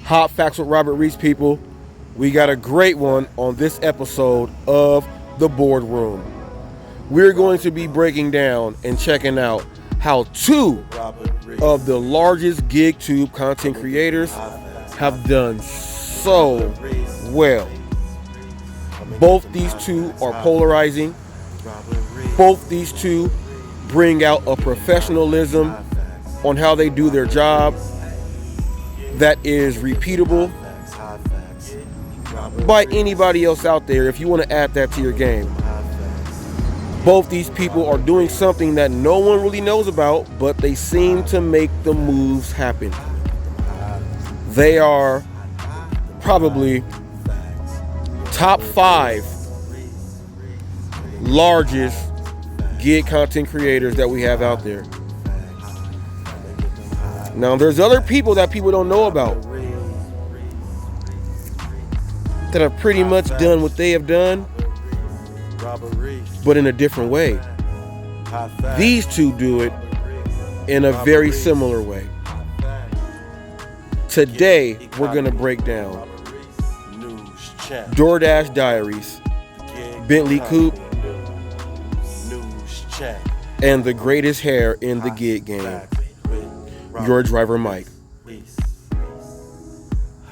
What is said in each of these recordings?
Hot Facts with Robert Reese, people. We got a great one on this episode of The Boardroom. We're going to be breaking down and checking out how two of the largest GigTube content creators have done so well. Both these two are polarizing. Both these two bring out a professionalism on how they do their job that is repeatable by anybody else out there if you want to add that to your game. Both these people are doing something that no one really knows about, but they seem to make the moves happen. They are probably top 5 largest gig content creators that we have out there. Now, there's other people that people don't know about that have pretty much done what they have done, but in a different way. These two do it in a very similar way. Today, we're going to break down DoorDash Diaries, Bentley Coupe, and the greatest hair in the gig game, your driver Mike.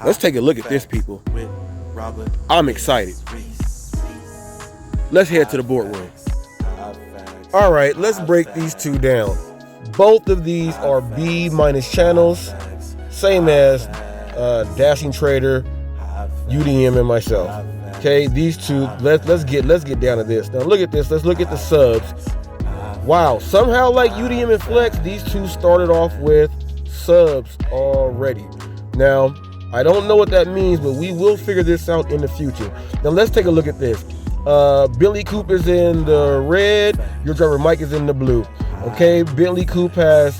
Let's take a look at this, people. I'm excited. Let's head to the boardroom. All right, let's break these two down. Both of these are B- channels, same as Dashing Trader, UDM, and myself. Okay, these two. Let's get down to this. Now look at this. Let's look at the subs. Wow, somehow like UDM and Flex, these two started off with subs already. Now, I don't know what that means, but we will figure this out in the future. Now, let's take a look at this. Bentley Coupe is in the red. Your driver Mike is in the blue. Okay, Bentley Coupe has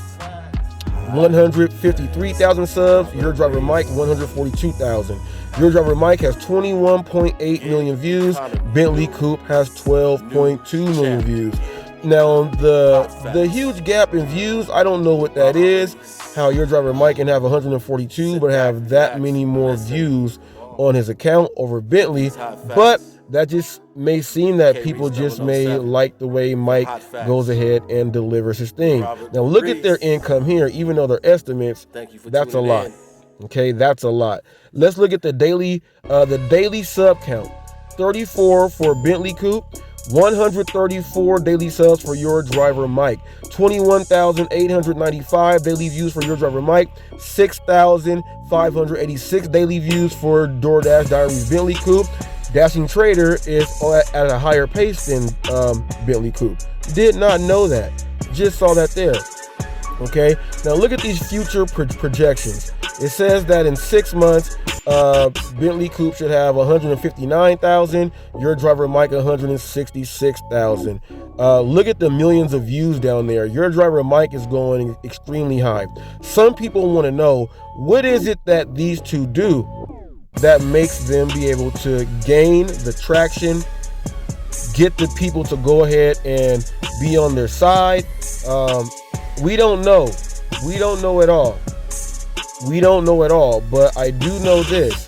153,000 subs. Your driver Mike, 142,000. Your driver Mike has 21.8 million views. Bentley Coupe has 12.2 million views. Now, the huge gap in views, I don't know what that is. How your driver Mike can have 142 but have that many more views on his account over Bentley. But that just may seem that people just may like the way Mike goes ahead and delivers his thing. Now, look at their income here. Even though they're estimates, that's a lot. Okay, that's a lot. Let's look at the daily sub count. 34 for Bentley Coupe. 134 daily subs for your driver Mike, 21,895 daily views for your driver Mike, 6,586 daily views for DoorDash Diaries Bentley Coupe. Dashing Trader is at a higher pace than Bentley Coupe. Did not know that. Just saw that there. Okay, now look at these future projections. It says that in 6 months, Bentley Coupe should have 159,000. Your driver Mike 166,000. Look at the millions of views down there. Your driver Mike is going extremely high. Some people want to know, what is it that these two do that makes them be able to gain the traction, get the people to go ahead and be on their side? We don't know. We don't know at all. We don't know at all, but I do know this.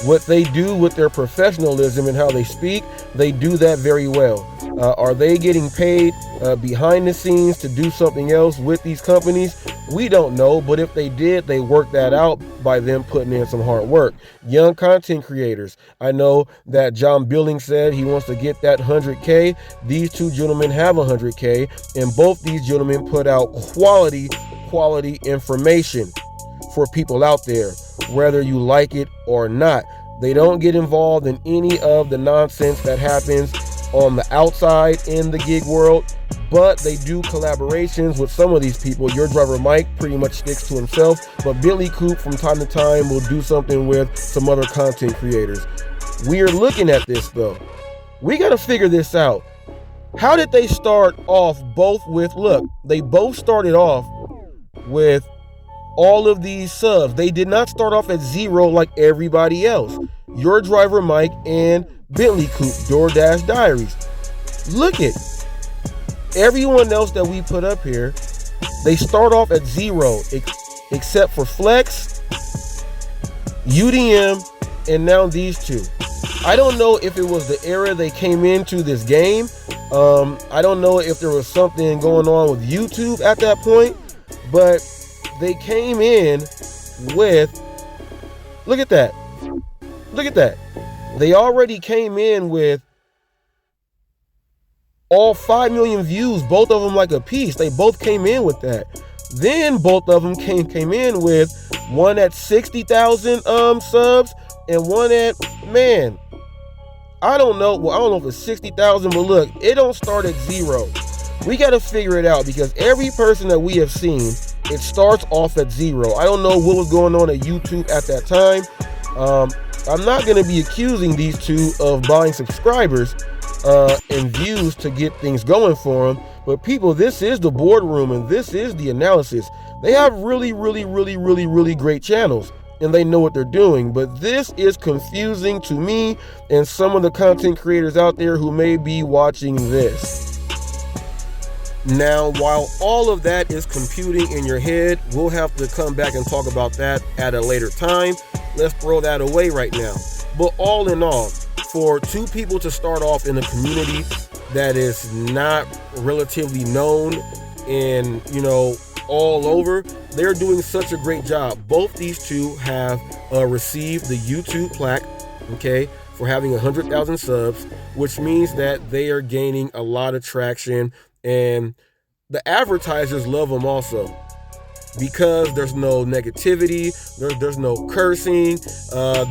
What they do with their professionalism and how they speak, they do that very well. Are they getting paid behind the scenes to do something else with these companies? We don't know, but if they did, they worked that out by them putting in some hard work. Young content creators. I know that John Billing said he wants to get that 100K. These two gentlemen have 100K, and both these gentlemen put out quality information for people out there, whether you like it or not. They don't get involved in any of the nonsense that happens on the outside in the gig world, but they do collaborations with some of these people. Your driver Mike pretty much sticks to himself, but Bentley Coupe from time to time will do something with some other content creators. We are looking at this though. We got to figure this out. How did they start off both with, look, they both started off with all of these subs. They did not start off at 0 like everybody else. Your driver Mike and Bentley Coupe, DoorDash Diaries. Look at everyone else that we put up here. They start off at 0, except for Flex UDM, and now these two. I don't know if it was the era they came into this game. I don't know if there was something going on with YouTube at that point, but they came in with, look at that. Look at that. They already came in with all 5 million views, both of them like a piece. They both came in with that. Then both of them came in with one at 60,000 subs and one at, man, I don't know. Well, I don't know if it's 60,000, but look, it don't start at 0. We got to figure it out because every person that we have seen, it starts off at 0. I don't know what was going on at YouTube at that time. I'm not going to be accusing these two of buying subscribers and views to get things going for them. But people, this is the Boardroom and this is the analysis. They have really great channels and they know what they're doing. But this is confusing to me and some of the content creators out there who may be watching this. Now, while all of that is computing in your head, we'll have to come back and talk about that at a later time. Let's throw that away right now. But all in all, for two people to start off in a community that is not relatively known and, you know, all over, they're doing such a great job. Both these two have received the YouTube plaque, okay, for having 100,000 subs, which means that they are gaining a lot of traction, and the advertisers love them also because there's no negativity, there's no cursing,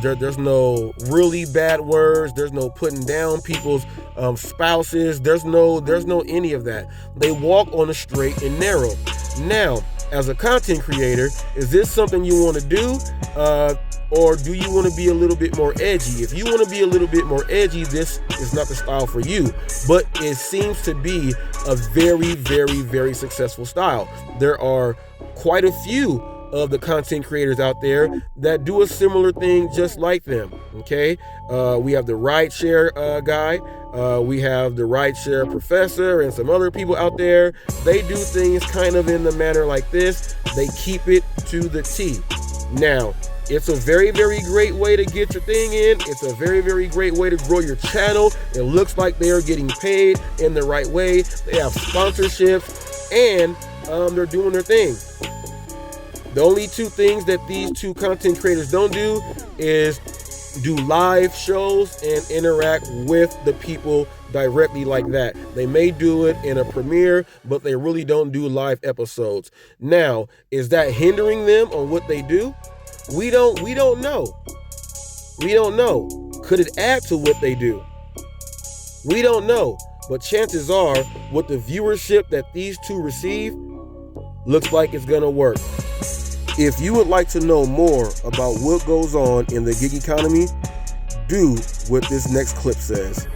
there's no really bad words, there's no putting down people's spouses, there's no any of that. They walk on the straight and narrow. Now, as a content creator, is this something you want to do? Or do you want to be a little bit more edgy? If you want to be a little bit more edgy, this is not the style for you. But it seems to be a very successful style. There are quite a few of the content creators out there that do a similar thing just like them, okay? We have the rideshare guy. We have the rideshare professor and some other people out there. They do things kind of in the manner like this. They keep it to the T. Now, it's a very great way to get your thing in. It's a very great way to grow your channel. It looks like they are getting paid in the right way. They have sponsorships and they're doing their thing. The only two things that these two content creators don't do is do live shows and interact with the people directly like that. They may do it in a premiere, but they really don't do live episodes. Now, is that hindering them on what they do? We don't know. We don't know. Could it add to what they do? We don't know. But chances are, with the viewership that these two receive, looks like it's gonna work. If you would like to know more about what goes on in the gig economy, do what this next clip says.